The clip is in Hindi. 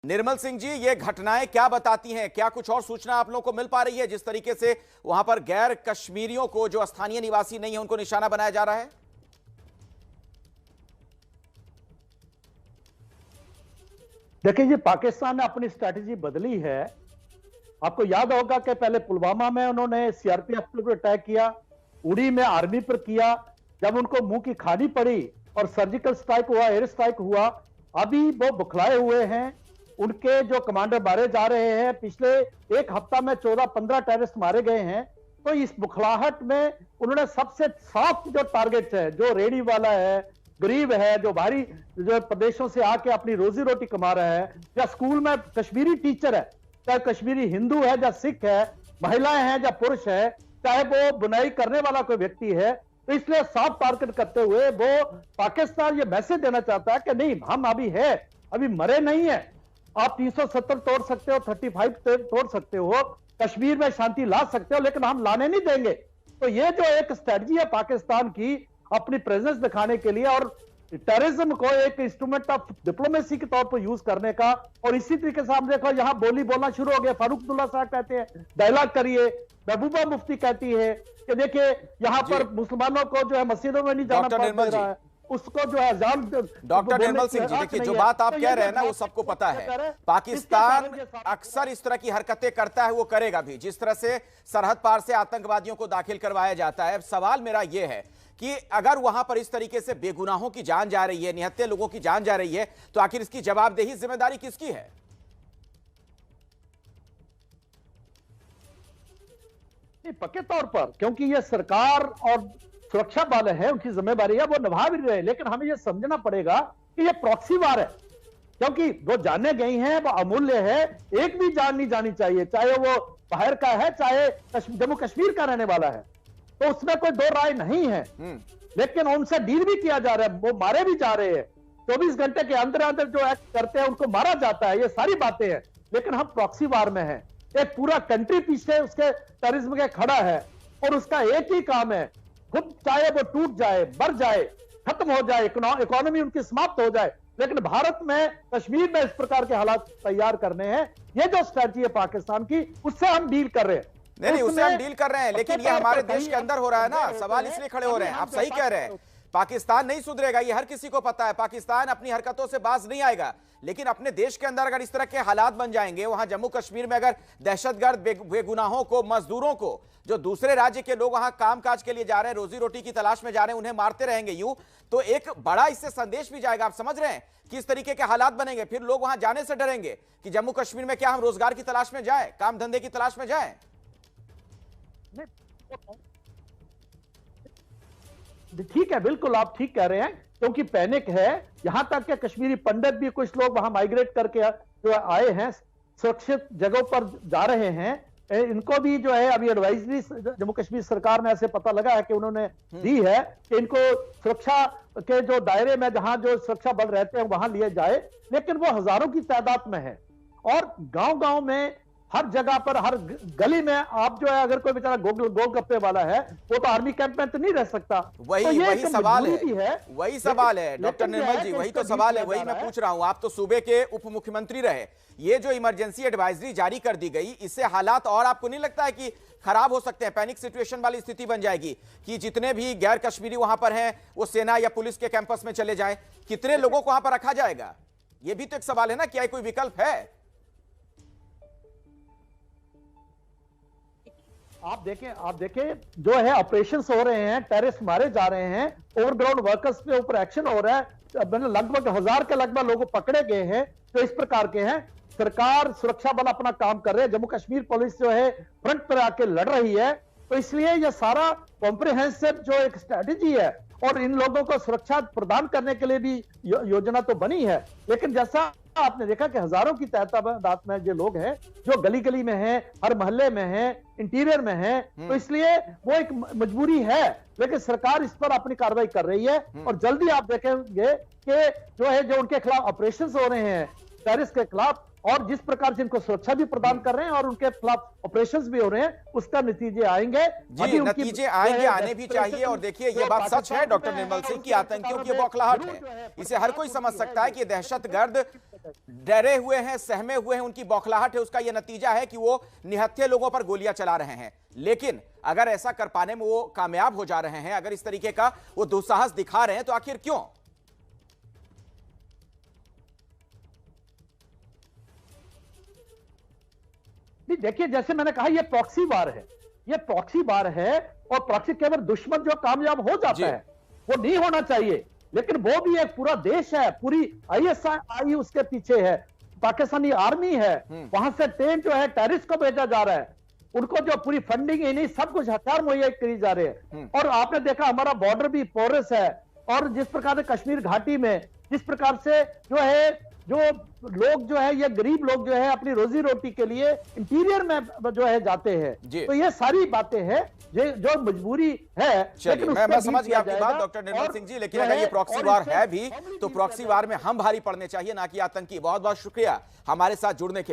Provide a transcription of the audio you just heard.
निर्मल सिंह जी, ये घटनाएं क्या बताती हैं? क्या कुछ और सूचना आप लोगों को मिल पा रही है जिस तरीके से वहां पर गैर कश्मीरियों को, जो स्थानीय निवासी नहीं है, उनको निशाना बनाया जा रहा है? देखिए, ये पाकिस्तान ने अपनी स्ट्रैटेजी बदली है। आपको याद होगा कि पहले पुलवामा में उन्होंने सीआरपीएफ पर अटैक किया, उड़ी में आर्मी पर किया, जब उनको मुंह की खानी पड़ी और सर्जिकल स्ट्राइक हुआ, एयर स्ट्राइक हुआ। अभी वो बुखलाए हुए हैं, उनके जो कमांडर मारे जा रहे हैं। पिछले एक हफ्ता में 14-15 टेररिस्ट मारे गए हैं। तो इस बुखलाहट में उन्होंने सबसे सॉफ्ट जो टारगेट है, जो रेडी वाला है, गरीब है, जो बाहरी जो प्रदेशों से आके अपनी रोजी रोटी कमा रहा है, या स्कूल में कश्मीरी टीचर है, चाहे कश्मीरी हिंदू है या सिख है, महिलाएं हैं या पुरुष है, चाहे वो बुनाई करने वाला कोई व्यक्ति है, तो इसलिए सॉफ्ट टारगेट करते हुए वो पाकिस्तान ये मैसेज देना चाहता है कि नहीं, हम अभी है, अभी मरे नहीं है। आप 370 तोड़ सकते हो, 35 तोड़ सकते हो, कश्मीर में शांति ला सकते हो, लेकिन हम लाने नहीं देंगे। तो ये जो एक स्ट्रेटजी है पाकिस्तान की, अपनी प्रेजेंस दिखाने के लिए और टेररिज्म को एक इंस्ट्रूमेंट ऑफ डिप्लोमेसी के तौर पर यूज करने का। और इसी तरीके से हम देखो, यहां बोली बोलना शुरू हो गया। फारूक अब्दुल्ला साहब कहते हैं डायलॉग करिए, महबूबा मुफ्ती कहती है कि देखिए यहां पर मुसलमानों को जो है मस्जिदों में नहीं जाना पड़ रहा है, उसको जो है अजान। डॉक्टर निर्मल सिंह जी, देखिए जो बात आप कह रहे हैं ना, वो सबको पता है। पाकिस्तान अक्सर इस तरह की हरकतें करता है, वो करेगा भी। जिस तरह से सरहद पार से आतंकवादियों को दाखिल करवाया जाता है। सवाल मेरा यह है कि अगर वहां पर इस तरीके से बेगुनाहों की जान जा रही है, निहत्थे लोगों की जान जा रही है, तो आखिर इसकी जवाबदेही, जिम्मेदारी किसकी है? पक्के तौर पर, क्योंकि ये सरकार और सुरक्षा वाले हैं, उनकी जिम्मेदारी है, वो निभा भी रहे। लेकिन हमें यह समझना पड़ेगा कि ये प्रॉक्सी वार है, क्योंकि वो जाने गई हैं, वो अमूल्य है। एक भी जान नहीं जानी चाहिए, चाहे वो बाहर का है, चाहे जम्मू कश्मीर का रहने वाला है, तो उसमें कोई दो राय नहीं है। लेकिन उनसे डील भी किया जा रहा है, वो मारे भी जा रहे हैं। 24 घंटे के अंदर अंदर जो एक्ट करते हैं उनको मारा जाता है। ये सारी बातें हैं, लेकिन हम प्रॉक्सी वार में हैं। एक पूरा कंट्री पीछे उसके टेररिज्म के खड़ा है, और उसका एक ही काम है, खुद चाहे वो टूट जाए, बढ़ जाए, खत्म हो जाए, इकोनॉमी उनकी समाप्त हो जाए, लेकिन भारत में, कश्मीर में इस प्रकार के हालात तैयार करने हैं। ये जो स्ट्रेटजी है पाकिस्तान की, उससे हम डील कर रहे हैं। नहीं, उससे हम डील कर रहे हैं, लेकिन ये हमारे देश के अंदर हो रहा है ना। सवाल इसलिए खड़े हो रहे हैं। आप सही कह रहे हैं, पाकिस्तान नहीं सुधरेगा, ये हर किसी को पता है। पाकिस्तान अपनी हरकतों से बाज नहीं आएगा, लेकिन अपने देश के अंदर अगर इस तरह के हालात बन जाएंगे, वहां जम्मू कश्मीर में अगर दहशतगर्द बेगुनाहों को, मजदूरों को, जो दूसरे राज्य के लोग वहां कामकाज के लिए जा रहे हैं, रोजी रोटी की तलाश में जा रहे हैं, उन्हें मारते रहेंगे यूं, तो एक बड़ा इससे संदेश भी जाएगा। आप समझ रहे हैं कि इस तरीके के हालात बनेंगे, फिर लोग वहां जाने से डरेंगे कि जम्मू कश्मीर में क्या हम रोजगार की तलाश में जाए, काम धंधे की तलाश में जाए? ठीक है, बिल्कुल आप ठीक कह रहे हैं, क्योंकि पैनिक है। यहां तक कि कश्मीरी पंडित भी, कुछ लोग वहां माइग्रेट करके जो आए हैं, सुरक्षित जगहों पर जा रहे हैं। इनको भी जो है अभी एडवाइजरी जम्मू कश्मीर सरकार में ऐसे पता लगा है कि उन्होंने दी है कि इनको सुरक्षा के जो दायरे में, जहां जो सुरक्षा बल रहते हैं, वहां लिए जाए। लेकिन वो हजारों की तादाद में है, और गांव-गांव में, हर जगह पर, हर गली में आप जो है, अगर कोई बेचारा गोलगप्पे वाला है, वो तो आर्मी कैंप में तो नहीं रह सकता। वही सवाल है, वही सवाल है डॉक्टर निर्मल जी, वही तो सवाल है, वही मैं पूछ रहा हूं। आप तो सूबे के उप मुख्यमंत्री रहे, ये जो इमरजेंसी एडवाइजरी जारी कर दी गई, इससे हालात और आपको नहीं लगता है कि खराब हो सकते हैं? पैनिक सिचुएशन वाली स्थिति बन जाएगी कि जितने भी गैर कश्मीरी वहां पर हैं, वो सेना या पुलिस के कैंपस में चले जाएं? कितने लोगों को वहां पर रखा जाएगा? ये भी तो एक सवाल है ना, क्या कोई विकल्प है? आप देखें जो है ऑपरेशंस हो रहे हैं, टेररिस्ट मारे जा रहे हैं, ओवरग्राउंड वर्कर्स के ऊपर एक्शन हो रहा है। लगभग 1000 के लगभग लोग पकड़े गए हैं, तो इस प्रकार के हैं। सरकार, सुरक्षा बल अपना काम कर रहे हैं, जम्मू कश्मीर पुलिस जो है फ्रंट पर आके लड़ रही है। तो इसलिए यह सारा कॉम्प्रिहेंसिव जो एक स्ट्रेटेजी है, और इन लोगों को सुरक्षा प्रदान करने के लिए भी योजना तो बनी है। लेकिन जैसा आपने देखा कि हजारों की तादाद में जो लोग हैं, जो गली गली में हैं, हर मोहल्ले में हैं, इंटीरियर में हैं, तो इसलिए वो एक मजबूरी है। लेकिन सरकार इस पर अपनी कार्रवाई कर रही है, और जल्दी आप देखेंगे कि जो है, जो उनके खिलाफ ऑपरेशंस हो रहे हैं, टेररिस्ट के खिलाफ, और जिस प्रकार से इनको सुरक्षा भी प्रदान कर रहे हैं और उनके खिलाफ ऑपरेशंस भी हो रहे हैं, उसका नतीजे आएंगे। जी, नतीजे आएंगे, आने भी चाहिए। और देखिए, ये बात सच है डॉक्टर निर्मल सिंह की, आतंकियों की बौखलाहट है, इसे हर कोई समझ सकता है कि दहशतगर्द डरे हुए हैं, सहमे हुए हैं, उनकी बौखलाहट है। उसका यह नतीजा है कि वो निहत्थे लोगों पर गोलियां चला रहे हैं। लेकिन अगर ऐसा कर पाने में वो कामयाब हो जा रहे हैं, अगर इस तरीके का वो दुस्साहस दिखा रहे हैं, तो आखिर क्यों? देखिए, जैसे मैंने कहा, ये प्रॉक्सी वार है, ये प्रॉक्सी वार है। और प्रॉक्सी केवल दुश्मन जो कामयाब हो जाता है, वो नहीं होना चाहिए, लेकिन वो भी एक पूरा देश है, पूरी आईएसआई उसके पीछे है, पाकिस्तानी आर्मी है, वहां से ट्रेन जो है टेररिस्ट को भेजा जा रहा है, उनको जो पूरी फंडिंग है, नहीं सब कुछ हथियार मुहैया करी जा रहे हैं। और आपने देखा हमारा बॉर्डर भी पोरस है, और जिस प्रकार से कश्मीर घाटी में जिस प्रकार से जो है, जो लोग जो है, ये गरीब लोग जो है अपनी रोजी रोटी के लिए इंटीरियर में जो है जाते हैं, तो ये सारी बातें हैं जो मजबूरी है। चलिए, मैं समझ गया आपकी बात डॉक्टर निर्मल सिंह जी, लेकिन अगर ये प्रॉक्सी वार है भी, तो प्रॉक्सी वार में हम भारी पड़ने चाहिए, ना कि आतंकी। बहुत बहुत शुक्रिया हमारे साथ जुड़ने के लिए।